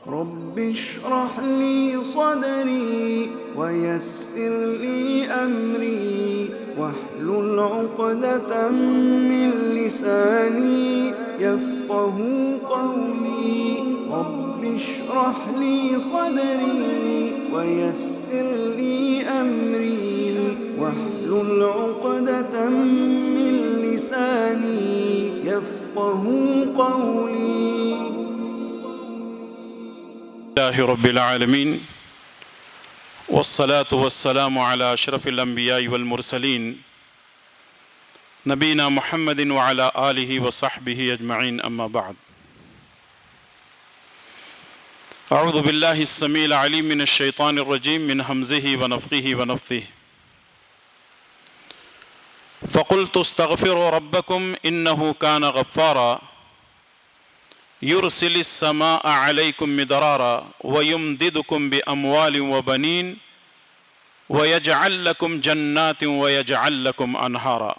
رب اشرح لي صدري ويسر لي أمري واحلل عقدة من لساني يفقه قولي رب اشرح لي صدري ويسر لي أمري واحلل عقدة من لساني يفقه قولي. الله رب العالمين والصلاة والسلام على أشرف الأنبياء والمرسلين نبينا محمد وعلى آله وصحبه أجمعين أما بعد. أعوذ بالله السميع العليم من الشيطان الرجيم من همزه ونفخه ونفثه. فقلت استغفروا ربكم إنه كان غفارا يرسل السماء عليكم مدرارا ويمددكم بأموال وبنين ويجعل لكم جنات ويجعل لكم أنهارا.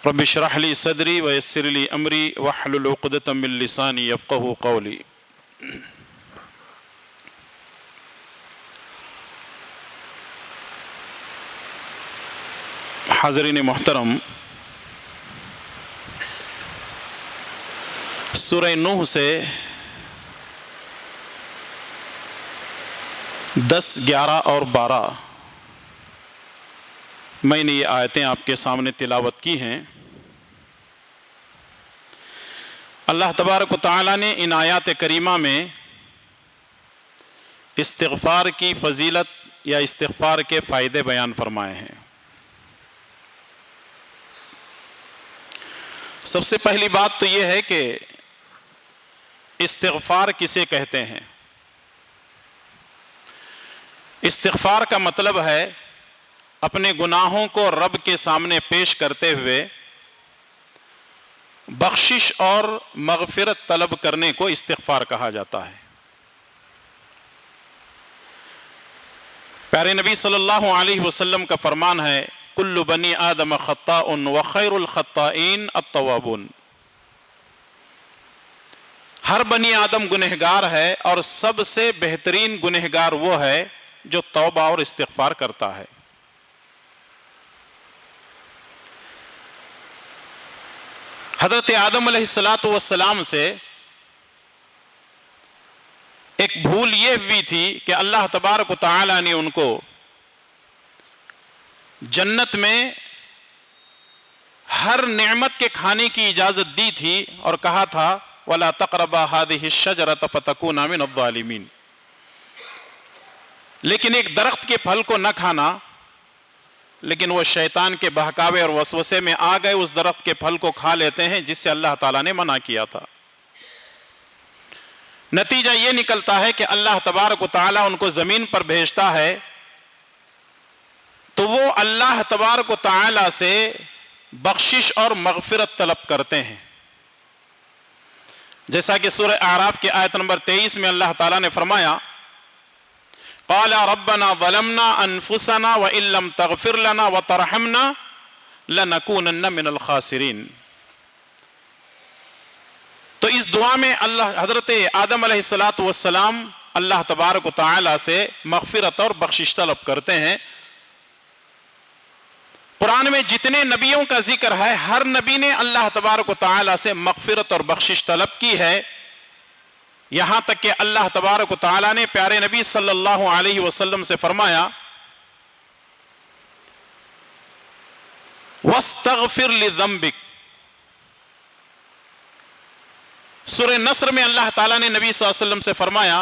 رب اشرح لي صدري ويسر لي أمري واحلل عقدة من لساني يفقهوا قولي. حاضرین محترم، سورہ نوح سے 10، 11 اور 12 میں نے یہ آیتیں آپ کے سامنے تلاوت کی ہیں. اللہ تبارک و تعالیٰ نے ان آیات کریمہ میں استغفار کی فضیلت یا استغفار کے فائدے بیان فرمائے ہیں. سب سے پہلی بات تو یہ ہے کہ استغفار کسے کہتے ہیں. استغفار کا مطلب ہے اپنے گناہوں کو رب کے سامنے پیش کرتے ہوئے بخشش اور مغفرت طلب کرنے کو استغفار کہا جاتا ہے. پیارے نبی صلی اللہ علیہ وسلم کا فرمان ہے کل بنی آدم خطاء وخیر الخطائین التوابون. ہر بنی آدم گنہگار ہے اور سب سے بہترین گنہگار وہ ہے جو توبہ اور استغفار کرتا ہے. حضرت آدم علیہ السلام سے ایک بھول یہ ہوئی تھی کہ اللہ تبارک و تعالی نے ان کو جنت میں ہر نعمت کے کھانے کی اجازت دی تھی اور کہا تھا وَلَا تَقْرَبَا هَذِهِ الشَّجَرَةَ فَتَكُونَا مِنَ الظَّالِمِينَ. لیکن ایک درخت کے پھل کو نہ کھانا، لیکن وہ شیطان کے بہکاوے اور وسوسے میں آ گئے، اس درخت کے پھل کو کھا لیتے ہیں جس سے اللہ تعالیٰ نے منع کیا تھا. نتیجہ یہ نکلتا ہے کہ اللہ تبارک و تعالیٰ ان کو زمین پر بھیجتا ہے تو وہ اللہ تبارک و تعالیٰ سے بخشش اور مغفرت طلب کرتے ہیں. جیسا کہ سورہ اعراف کی آیت نمبر 23 میں اللہ تعالیٰ نے فرمایا قال ربنا ظلمنا انفسنا وان لم تغفر لنا وترحمنا لنكونن من الخاسرین. تو اس دعا میں اللہ حضرت آدم علیہ السلام اللہ تبارک و تعالیٰ سے مغفرت اور بخشش طلب کرتے ہیں. قرآن میں جتنے نبیوں کا ذکر ہے ہر نبی نے اللہ تبارک و تعالیٰ سے مغفرت اور بخشش طلب کی ہے. یہاں تک کہ اللہ تبارک و تعالیٰ نے پیارے نبی صلی اللہ علیہ وسلم سے فرمایا وَاسْتَغْفِرْ لِذَنْبِكَ. سورہ نصر میں اللہ تعالیٰ نے نبی صلی اللہ علیہ وسلم سے فرمایا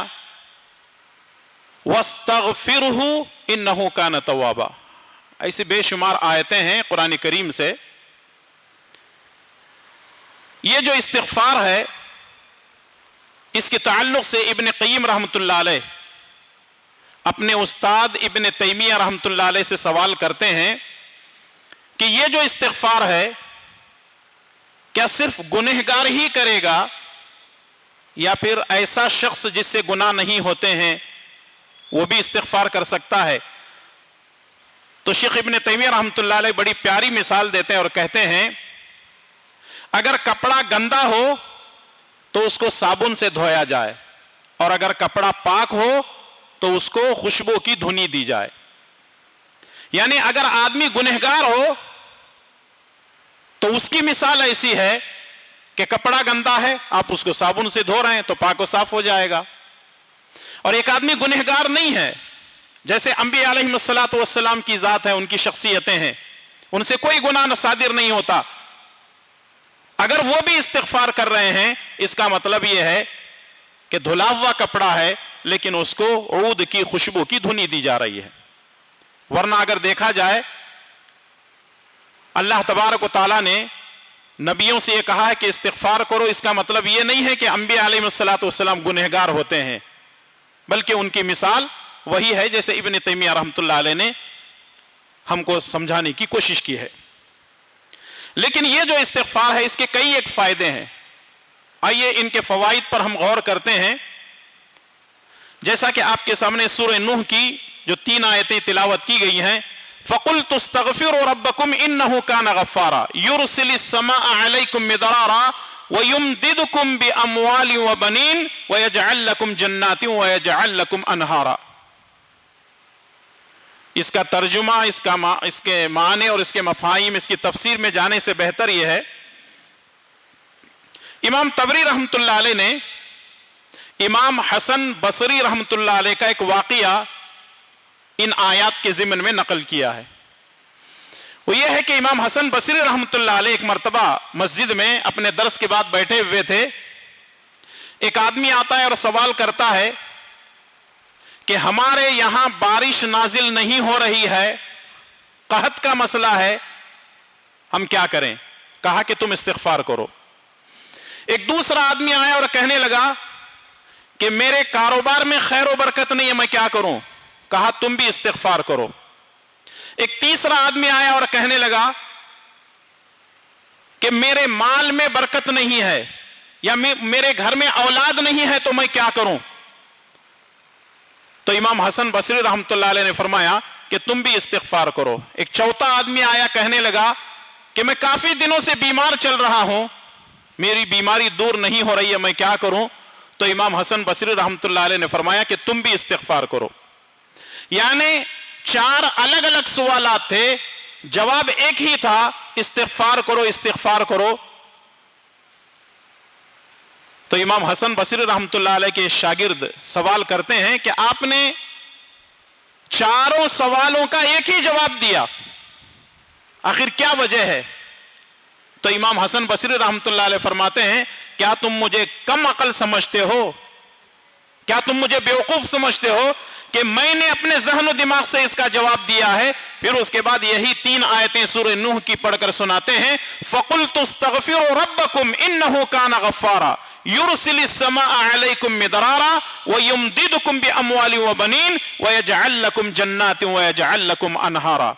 وَاسْتَغْفِرْهُ إِنَّهُ كَانَ تَوَّابًا. ایسی بے شمار آیتیں ہیں قرآن کریم سے. یہ جو استغفار ہے اس کے تعلق سے ابن قیم رحمۃ اللہ علیہ اپنے استاد ابن تیمیہ رحمۃ اللہ علیہ سے سوال کرتے ہیں کہ یہ جو استغفار ہے کیا صرف گنہگار ہی کرے گا یا پھر ایسا شخص جس سے گناہ نہیں ہوتے ہیں وہ بھی استغفار کر سکتا ہے؟ تو شیخ ابن تیمیہ رحمۃ اللہ علیہ بڑی پیاری مثال دیتے ہیں اور کہتے ہیں اگر کپڑا گندا ہو تو اس کو صابن سے دھویا جائے، اور اگر کپڑا پاک ہو تو اس کو خوشبو کی دھنی دی جائے۔ یعنی اگر آدمی گنہگار ہو تو اس کی مثال ایسی ہے کہ کپڑا گندا ہے، آپ اس کو صابن سے دھو رہے ہیں تو پاک و صاف ہو جائے گا۔ اور ایک آدمی گنہگار نہیں ہے، جیسے انبیاء علیہ الصلوۃ والسلام کی ذات ہے، ان کی شخصیتیں ہیں، ان سے کوئی گناہ صادر نہیں ہوتا، اگر وہ بھی استغفار کر رہے ہیں اس کا مطلب یہ ہے کہ دھلا ہوا کپڑا ہے لیکن اس کو عود کی خوشبو کی دھنی دی جا رہی ہے۔ ورنہ اگر دیکھا جائے اللہ تبارک و تعالیٰ نے نبیوں سے یہ کہا ہے کہ استغفار کرو، اس کا مطلب یہ نہیں ہے کہ انبیاء علیہ الصلوۃ والسلام گنہگار ہوتے ہیں، بلکہ ان کی مثال وہی ہے جیسے ابن تیمیہ رحمۃ اللہ علیہ نے ہم کو سمجھانے کی کوشش کی ہے۔ لیکن یہ جو استغفار ہے اس کے کئی ایک فائدے ہیں، آئیے ان کے فوائد پر ہم غور کرتے ہیں۔ جیسا کہ آپ کے سامنے سورہ نوح کی جو 3 آیتیں تلاوت کی گئی ہیں، فَقُلْتُ اسْتَغْفِرُوا رَبَّكُمْ إِنَّهُ كَانَ غَفَّارًا يُرْسِلِ السَّمَاءَ عَلَيْكُمْ مِدْرَارًا وَيُمْدِدْكُمْ بِأَمْوَالٍ وَبَنِينَ وَيَجْعَلْ لَكُمْ جَنَّاتٍ وَيَجْعَلْ لَكُمْ أَنْهَارًا۔ اس کا ترجمہ، اس کے معنی اور اس کے مفاہیم، اس کی تفسیر میں جانے سے بہتر یہ ہے، امام طبری رحمۃ اللہ علیہ نے امام حسن بصری رحمۃ اللہ علیہ کا ایک واقعہ ان آیات کے ضمن میں نقل کیا ہے۔ وہ یہ ہے کہ امام حسن بصری رحمۃ اللہ علیہ ایک مرتبہ مسجد میں اپنے درس کے بعد بیٹھے ہوئے تھے، ایک آدمی آتا ہے اور سوال کرتا ہے کہ ہمارے یہاں بارش نازل نہیں ہو رہی ہے، قحط کا مسئلہ ہے، ہم کیا کریں؟ کہا کہ تم استغفار کرو۔ ایک دوسرا آدمی آیا اور کہنے لگا کہ میرے کاروبار میں خیر و برکت نہیں ہے، میں کیا کروں؟ کہا تم بھی استغفار کرو۔ ایک تیسرا آدمی آیا اور کہنے لگا کہ میرے مال میں برکت نہیں ہے یا میرے گھر میں اولاد نہیں ہے تو میں کیا کروں؟ تو امام حسن بصری رحمۃ اللہ علیہ نے فرمایا کہ تم بھی استغفار کرو۔ ایک چوتھا آدمی آیا، کہنے لگا کہ میں کافی دنوں سے بیمار چل رہا ہوں، میری بیماری دور نہیں ہو رہی ہے، میں کیا کروں؟ تو امام حسن بصری رحمۃ اللہ علیہ نے فرمایا کہ تم بھی استغفار کرو۔ یعنی 4 الگ الگ سوالات تھے، جواب ایک ہی تھا، استغفار کرو استغفار کرو۔ تو امام حسن بصری رحمۃ اللہ علیہ کے شاگرد سوال کرتے ہیں کہ آپ نے 4 سوالوں کا ایک ہی جواب دیا، آخر کیا وجہ ہے؟ تو امام حسن بصری رحمۃ اللہ علیہ فرماتے ہیں کیا تم مجھے کم عقل سمجھتے ہو؟ کیا تم مجھے بیوقوف سمجھتے ہو کہ میں نے اپنے ذہن و دماغ سے اس کا جواب دیا ہے؟ پھر اس کے بعد یہی 3 آیتیں سورہ نوح کی پڑھ کر سناتے ہیں، فَقُلْتُ اسْتَغْفِرُوا رَبَّكُمْ إِنَّهُ كَانَ غَفَّارًا يُرْسِلِ السَّمَاءَ عَلَيْكُمْ مِدْرَارًا وَيُمْدِدْكُمْ بِأَمْوَالٍ وَبَنِينَ وَيَجْعَلْ لَكُمْ جَنَّاتٍ وَيَجْعَلْ لَكُمْ أَنْهَارًا۔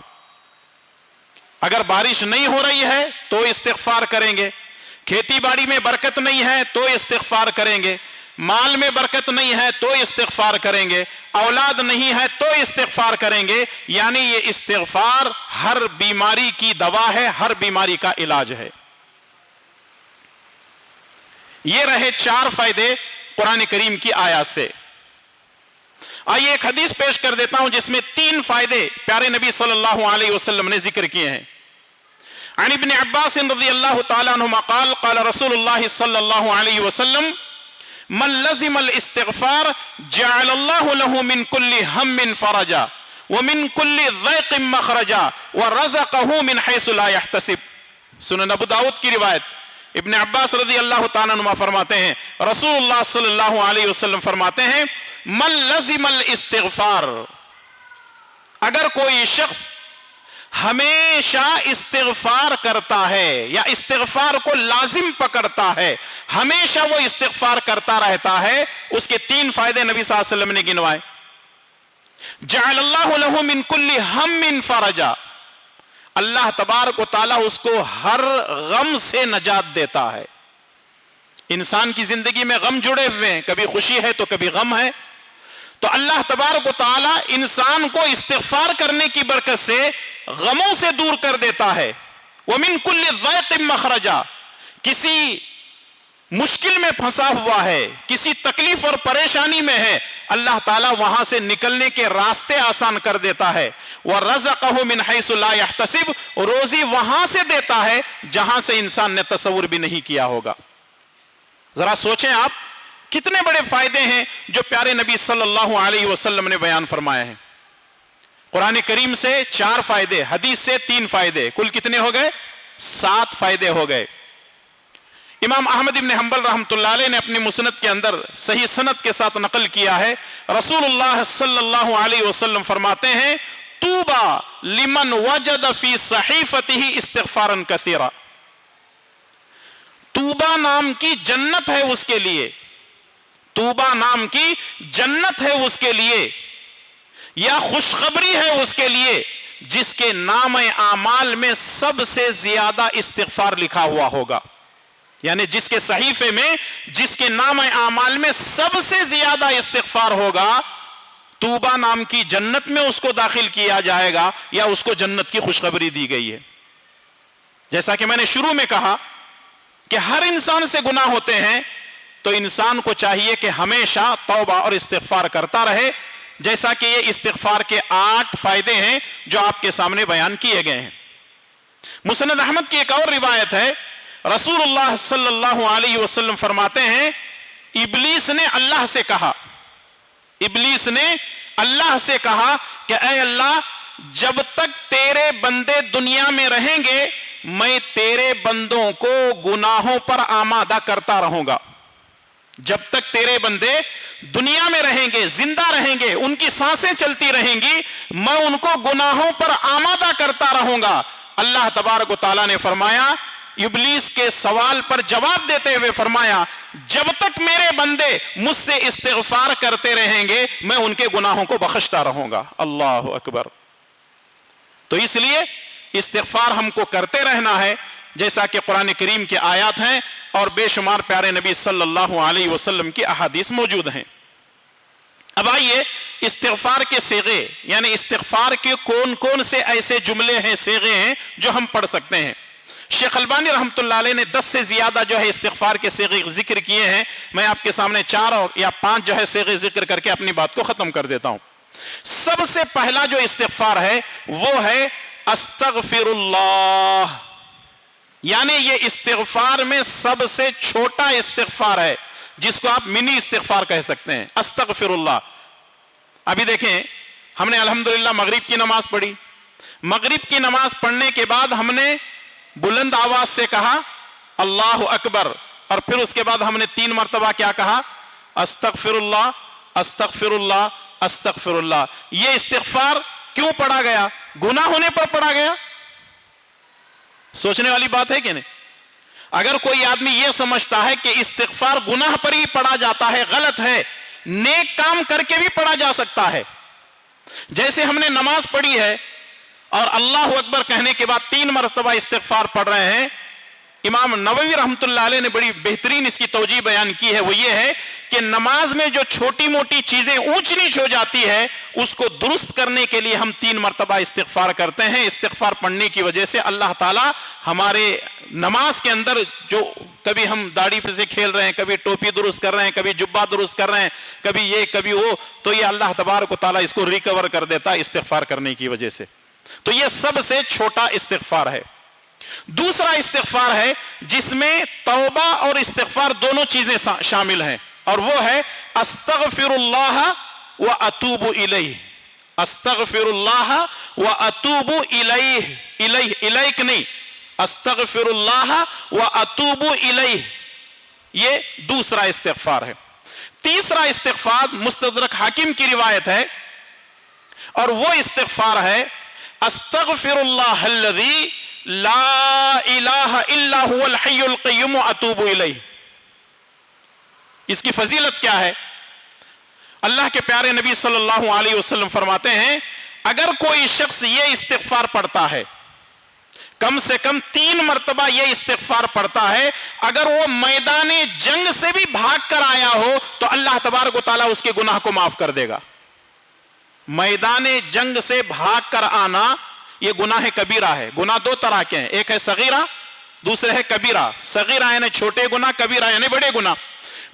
اگر بارش نہیں ہو رہی ہے تو استغفار کریں گے، کھیتی باڑی میں برکت نہیں ہے تو استغفار کریں گے، مال میں برکت نہیں ہے تو استغفار کریں گے، اولاد نہیں ہے تو استغفار کریں گے۔ یعنی یہ استغفار ہر بیماری کی دوا ہے، ہر بیماری کا علاج ہے۔ یہ رہے 4 فائدے قرآن کریم کی آیات سے۔ آئیے ایک حدیث پیش کر دیتا ہوں جس میں 3 فائدے پیارے نبی صلی اللہ علیہ وسلم نے ذکر کیے ہیں۔ عن ابن عباس رضی اللہ تعالی عنہما قال قال رسول اللہ صلی اللہ علیہ وسلم من لزم الاستغفار جعل اللہ له من كل هم فرجا ومن كل ضيق مخرجا ورزقه من حيث لا يحتسب۔ سنن ابو داؤد کی روایت، ابن عباس رضی اللہ تعالی عنہما فرماتے ہیں رسول اللہ صلی اللہ علیہ وسلم فرماتے ہیں من لزم الاستغفار، اگر کوئی شخص ہمیشہ استغفار کرتا ہے یا استغفار کو لازم پکڑتا ہے، ہمیشہ وہ استغفار کرتا رہتا ہے، اس کے 3 فائدے نبی صلی اللہ علیہ وسلم نے گنوائے۔ جعل اللہ له من كل هم فرجا، اللہ تبارک و تعالی اس کو ہر غم سے نجات دیتا ہے۔ انسان کی زندگی میں غم جڑے ہوئے ہیں، کبھی خوشی ہے تو کبھی غم ہے، تو اللہ تبارک و تعالی انسان کو استغفار کرنے کی برکت سے غموں سے دور کر دیتا ہے۔ وَمِن كُلِّ ضَيْقٍ مَخْرَجًا، کسی मुश्किल में फंसा हुआ है, किसी तकलीफ और परेशानी में है, अल्लाह ताला वहां से निकलने के रास्ते आसान कर देता है। वह रज़क़हु मिन हैसु ला यहतसिब, रोजी वहां से देता है जहां से इंसान ने तसव्वुर भी नहीं किया होगा। जरा सोचें आप, कितने बड़े फायदे हैं जो प्यारे नबी सल्लल्लाहु अलैहि वसल्लम ने बयान फरमाए हैं। कुरान करीम से 4 फायदे, हदीस से 3 फायदे, कुल कितने हो गए? 7 फायदे हो गए। इमाम अहमद इब्न हंबल रहमतुल्लाह अलैह ने अपनी मुसनद के अंदर सही सनद के साथ नकल किया है, रसूलुल्लाह सल्लल्लाहु अलैहि वसल्लम फरमाते हैं, तूबा लिमन वजद फी सहीफतिही इस्तिगफारन कसीरा। तूबा नाम की जन्नत है उसके लिए, तूबा नाम की जन्नत है उसके लिए, या खुशखबरी है उसके लिए जिसके नाम आमाल में सबसे ज्यादा इस्तिगफार लिखा हुआ होगा। यानी जिसके सहीफे में, जिसके नाम आमाल में सबसे ज्यादा इस्तिगफार होगा, तूबा नाम की जन्नत में उसको दाखिल किया जाएगा या उसको जन्नत की खुशखबरी दी गई है। जैसा कि मैंने शुरू में कहा कि हर इंसान से गुनाह होते हैं, तो इंसान को चाहिए कि हमेशा तौबा और इस्तिगफार करता रहे, जैसा कि ये इस्तिगफार के 8 फायदे हैं जो आपके सामने बयान किए गए हैं। मुसनद अहमद की एक और रिवायत है, रसूलुल्लाह सल्लल्लाहु अलैहि वसल्लम फरमाते हैं, इब्लीस ने अल्लाह से कहा, इब्लीस ने अल्लाह से कहा कि ऐ अल्लाह, जब तक तेरे बंदे दुनिया में रहेंगे मैं तेरे बंदों को गुनाहों पर आमादा करता रहूंगा। जब तक तेरे बंदे दुनिया में रहेंगे, जिंदा रहेंगे, उनकी सांसें चलती रहेंगी, मैं उनको गुनाहों पर आमादा करता रहूंगा। अल्लाह तबारक व तआला ने फरमाया, इब्लीस के सवाल पर जवाब देते हुए फरमाया, जब तक मेरे बंदे मुझसे इस्तिगफार करते रहेंगे मैं उनके गुनाहों को बख्शता रहूंगा। अल्लाह अकबर। तो इसलिए इस्तिगफार हमको करते रहना है, जैसा कि कुरान करीम के आयत हैं और बेशुमार प्यारे नबी सल्लल्लाहु अलैहि वसल्लम की अहादीस मौजूद हैं। अब आइए इस्तिगफार के सीगे, यानी इस्तिगफार के कौन कौन से ऐसे जुमले हैं, सीगे हैं जो हम पढ़ सकते हैं। शेख अलबानी रहमतुल्लाह अलैह ने 10 से ज्यादा जो है इस्तिगफार के सीगे जिक्र किए हैं। मैं आपके सामने 4 या 5 जो है सीगे जिक्र करके अपनी बात को खत्म कर देता हूं। सबसे पहला जो इस्तिगफार है वो है अस्तगफिरुल्लाह, यानी ये इस्तिगफार में सबसे छोटा इस्तिगफार है, जिसको आप मिनी इस्तिगफार कह सकते हैं, अस्तगफिरुल्लाह। अभी देखें, हमने अल्हम्दुलिल्लाह मगरिब की नमाज पढ़ी, मगरिब की नमाज पढ़ने के बाद हमने बुलंद आवाज से कहा अल्लाह अकबर, और फिर उसके बाद हमने 3 मरतबा क्या कहा, अस्तगफिरुल्लाह अस्तगफिरुल्लाह अस्तगफिरुल्लाह। ये इस्तिगफार क्यों पढ़ा गया? गुनाह होने पर पढ़ा गया? सोचने वाली बात है कि नहीं? अगर कोई आदमी यह समझता है कि इस्तिगफार गुनाह पर ही पढ़ा जाता है, गलत है। नेक काम करके भी पढ़ा जा सकता है। जैसे हमने नमाज पढ़ी है और अल्लाह अकबर कहने के बाद 3 मरतबा इस्तिगफार पढ़ रहे हैं, इमाम नववी रहमतुल्लाह अलैह ने बड़ी बेहतरीन इसकी तौजीह बयान की है। वो ये है कि नमाज में जो छोटी मोटी चीजें ऊंच नीच हो जाती है उसको दुरुस्त करने के लिए हम 3 मरतबा इस्तिगफार करते हैं। इस्तिगफार पढ़ने की वजह से अल्लाह ताला हमारे नमाज के अंदर जो कभी हम दाढ़ी पे से खेल रहे हैं, कभी टोपी दुरुस्त कर रहे हैं, कभी जुब्बा दुरुस्त कर रहे हैं, कभी ये कभी वो, तो ये अल्लाह तबारक व तआला इसको रिकवर कर देता है इस्तिगफार करने की वजह से। तो ये सबसे छोटा इस्तिगफार है। दूसरा इस्तिगफार है जिसमें तौबा और इस्तिगफार दोनों चीजें शामिल हैं, और वो है अस्तगफिरुल्लाह व अतूबु इलैह। अस्तगफिरुल्लाह व अतूबु इलैह, इलैक नहीं, अस्तगफिरुल्लाह व अतूबु इलैह, ये दूसरा इस्तिगफार है। तीसरा इस्तिगफार मुस्तदरक हाकिम की रिवायत है, और वो इस्तिगफार है अस्तगफिरुल्लाह अल्लज़ी ला इलाहा इल्ला हुवल हय्युल क़य्यूम व अतूबु इलैह। इसकी फजीलत क्या है? अल्लाह के प्यारे नबी सल्लल्लाहु अलैहि वसल्लम फरमाते हैं, अगर कोई शख्स ये इस्तिगफार पढ़ता है, कम से कम 3 मरतबा ये इस्तिगफार पढ़ता है, अगर वो मैदाने जंग से भी भाग कर आया हो तो अल्लाह तबारक व तआला उसके गुनाह को माफ कर देगा। मैदाने जंग से भाग कर आना ये गुनाह कबीरा है। गुनाह 2 तरह के हैं, एक है सगीरा दूसरे है कबीरा, सगीरा यानी छोटे गुनाह, कबीरा यानी बड़े गुनाह।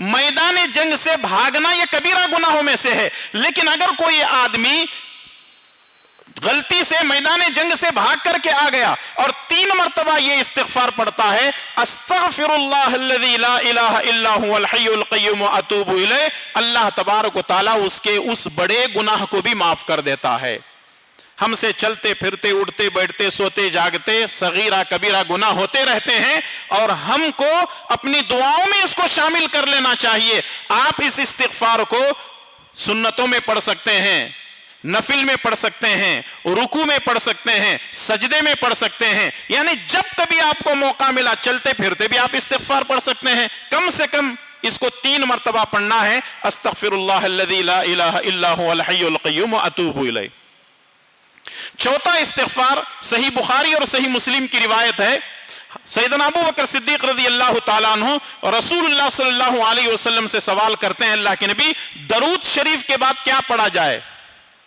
मैदान जंग से भागना यह कबीरा गुनाहों में से है। लेकिन अगर कोई आदमी गलती से मैदान जंग से भाग करके आ गया और 3 मरतबा ये इस्तिग़फ़ार पढ़ता है, अस्तग़फ़िरुल्लाहल्लज़ी ला इलाहा इल्ला हुवल हय्युल क़य्यूम व अतूबु इलैह, अल्लाह तबारक व तआला उसके उस बड़े गुनाह को भी माफ कर देता है। हमसे चलते फिरते, उठते बैठते, सोते जागते सगीरा कबीरा गुनाह होते रहते हैं और हमको अपनी दुआओं में इसको शामिल कर लेना चाहिए। आप इस इस्तिग़फ़ार को सुन्नतों में पढ़ सकते हैं, नफिल में पढ़ सकते हैं, रुकू में पढ़ सकते हैं, सजदे में पढ़ सकते हैं, यानी जब कभी आपको मौका मिला चलते फिरते भी आप इस्तिग़फ़ार पढ़ सकते हैं। कम से कम इसको 3 मरतबा पढ़ना है, अस्तग़फ़िरुल्लाहल्लज़ी ला इलाहा इल्ला हुवल हय्युल क़य्यूम व अतूबु इलैह। चौथा इस्तिग़फ़ार सही बुखारी और सही मुस्लिम की रिवायत है। सैयदना अबू बकर सिद्दीक़ रज़ियल्लाहु ताला अन्हु रसूलुल्लाह सल्लल्लाहु अलैहि वसल्लम से सवाल करते हैं, अल्लाह के नबी, दरूद शरीफ के बाद क्या पढ़ा जाए?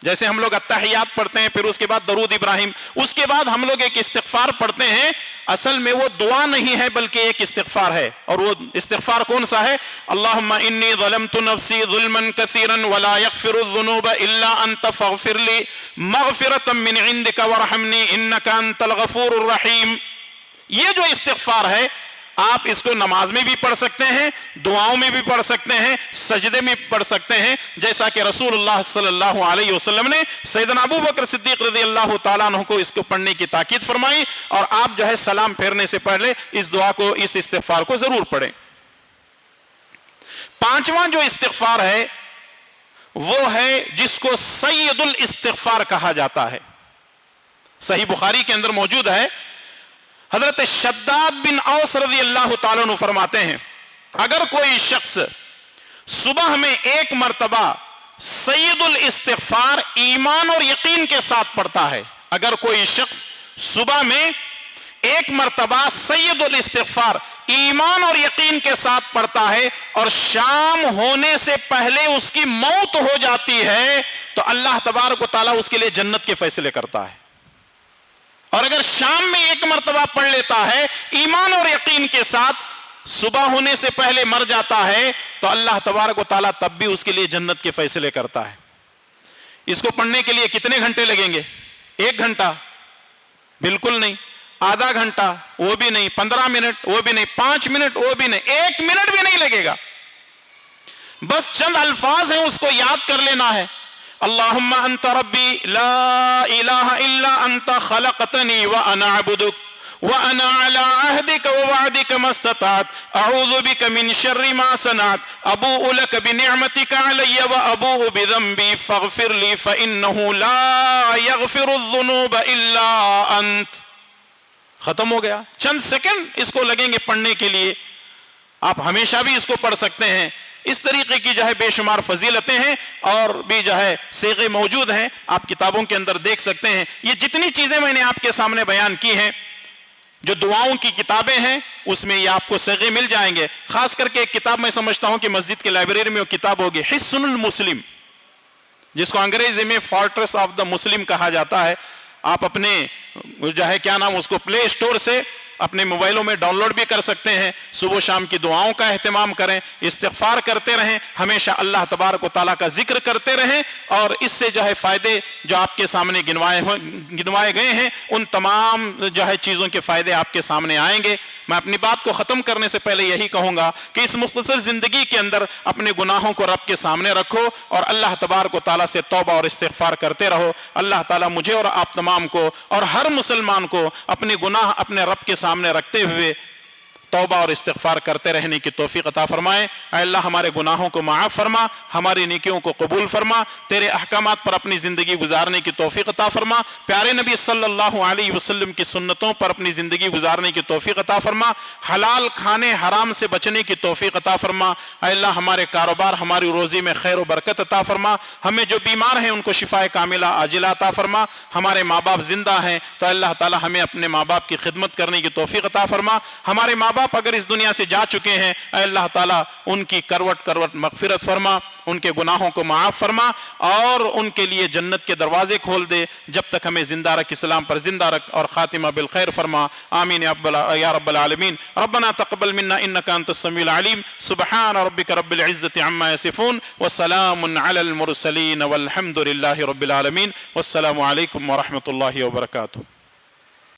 जैसे हम लोग अत्तहियात पढ़ते हैं, फिर उसके बाद दरूद इब्राहिम, उसके बाद हम लोग एक इस्तिग़फ़ार पढ़ते हैं। असल में वो दुआ नहीं है बल्कि एक इस्तिग़फ़ार है। और वो इस्तिग़फ़ार कौन सा है? अल्लाहुम्मा इन्नी ज़लमतु नफ़्सी ज़ुल्मन कसीरन वला यग़फ़िरुज़्ज़ुनूब इल्ला अंत फ़ग़फ़िरली मग़फ़िरतम मिन इंदिका वरहमनी इन्नका अंतल गफ़ूरुर रहीम। ये जो इस्तिग़फ़ार है आप इसको नमाज में भी पढ़ सकते हैं, दुआओं में भी पढ़ सकते हैं, सजदे में भी पढ़ सकते हैं, जैसा कि रसूलुल्लाह सल्लल्लाहु अलैहि वसल्लम ने सैयदना अबू बकर सिद्दीक़ रज़ियल्लाहु ताला अन्हु को इसको पढ़ने की ताकीद फरमाई। और आप जो है सलाम फेरने से पहले इस दुआ को, इस इस्तिग़फ़ार को जरूर पढ़ें। 5वां जो इस्तिग़फ़ार है वो है जिसको सैयदुल इस्तिग़फ़ार कहा जाता है। सही बुखारी के अंदर मौजूद है। हजरत शद्दाद बिन औस रज़ियल्लाहु ताला अन्हु फरमाते हैं, अगर कोई शख्स सुबह में 1 मरतबा सैयदुल इस्तिग़फ़ार ईमान और यकीन के साथ पढ़ता है, अगर कोई शख्स सुबह में 1 मरतबा सैयदुल इस्तिग़फ़ार ईमान और यकीन के साथ पढ़ता है और शाम होने से पहले उसकी मौत हो जाती है, तो अल्लाह तबारक व तआला उसके लिए जन्नत के फैसले करता है। और अगर शाम में 1 मरतबा पढ़ लेता है ईमान और यकीन के साथ, सुबह होने से पहले मर जाता है, तो अल्लाह तबारक व तआला तब भी उसके लिए जन्नत के फैसले करता है। इसको पढ़ने के लिए कितने घंटे लगेंगे? 1 घंटा? बिल्कुल नहीं। आधा घंटा? वो भी नहीं। 15 मिनट? वो भी नहीं। 5 मिनट? वो भी नहीं। 1 मिनट भी नहीं लगेगा। बस चंद अल्फाज हैं, उसको याद कर लेना है। अल्लाहुम्मा अंत रब्बी ला इलाहा इल्ला अंत खलक़तनी व अना अब्दुक व अना अला अहदिक व वअदिक मस्ततात अऊज़ु बिक मिन शर्रि मा सनअत अबूउ लक बिनिअमतिक अलय्य व अबूउ बिज़ंबी फ़ग़फ़िरली फ़इन्नहु ला यग़फ़िरुज़्ज़ुनूब इल्ला अंत। खत्म हो गया। चंद सेकंड इसको लगेंगे पढ़ने के लिए। आप हमेशा भी इसको पढ़ सकते हैं। इस तरीके की जो है बेशुमार फजीलतें हैं और भी जो है सीगे मौजूद हैं, आप किताबों के अंदर देख सकते हैं। ये जितनी चीजें मैंने आपके सामने बयान की हैं, जो दुआओं की किताबें हैं, उसमें ये आपको सीगे मिल जाएंगे। खास करके एक किताब मैं समझता हूं कि मस्जिद के लाइब्रेरी में वो किताब होगी, हिस्नुल मुस्लिम, जिसको अंग्रेजी में फोर्ट्रेस ऑफ द मुस्लिम कहा जाता है। आप अपने जो है क्या नाम, उसको प्ले स्टोर से अपने मोबाइलों में डाउनलोड भी कर सकते हैं। सुबह शाम की दुआओं का एहतमाम करें, इस्तिग़फ़ार करते रहें, हमेशा अल्लाह तबारक व तआला का जिक्र करते रहें, और इससे जो है फ़ायदे जो आपके सामने गिनवाए गए हैं, उन तमाम जो है चीज़ों के फ़ायदे आपके सामने आएंगे। मैं अपनी बात को ख़त्म करने से पहले यही कहूँगा कि इस मुख्तसर ज़िंदगी के अंदर अपने गुनाहों को रब के सामने रखो और अल्लाह तबारक व तआला से तौबा और इस्तिग़फ़ार करते रहो। अल्लाह ताला मुझे और आप तमाम को और हर मुसलमान को अपने गुनाह अपने रब के सामने रखते हुए तौबा और इस्तिग़फ़ार करते रहने की तौफ़ीक़ अता फ़रमाए। ऐ अल्लाह हमारे गुनाहों को माफ़ फरमा, हमारी नेकियों को कबूल फरमा, तेरे अहकामात पर अपनी ज़िंदगी गुजारने की तौफ़ीक़ अता फ़रमा, प्यारे नबी सल्लल्लाहु अलैहि वसल्लम की सुन्नतों पर अपनी ज़िंदगी गुजारने की तौफ़ीक़ अता फ़रमा, हलाल खाने हराम से बचने की तौफ़ीक़ अता फ़रमा। ऐ अल्लाह हमारे कारोबार हमारी रोज़ी में खैर व बरकत अता फ़रमा, हमें जो बीमार हैं उनको शिफ़ाए कामिला आजिला अता फ़रमा। हमारे माँ बाप ज़िंदा हैं तो अल्लाह ताला हमें अपने माँ बाप की खिदमत करने की तौफ़ीक़ अता फ़रमा। हमारे माँ बाप باپ اگر اس دنیا سے جا چکے ہیں، اے اللہ تعالیٰ ان کی کروٹ کروٹ مغفرت فرما، ان کے گناہوں کو معاف فرما اور ان کے لیے جنت کے دروازے کھول دے، جب تک ہمیں زندہ رکھ، اسلام پر زندہ رکھ اور خاتمہ بالخیر فرما، آمین یا رب العالمین۔ ربنا تقبل منا انك انت السميع العليم، سبحان ربك رب العزة عما يصفون، وسلام على المرسلين والحمد لله رب العالمين، والسلام عليكم ورحمة الله وبركاته۔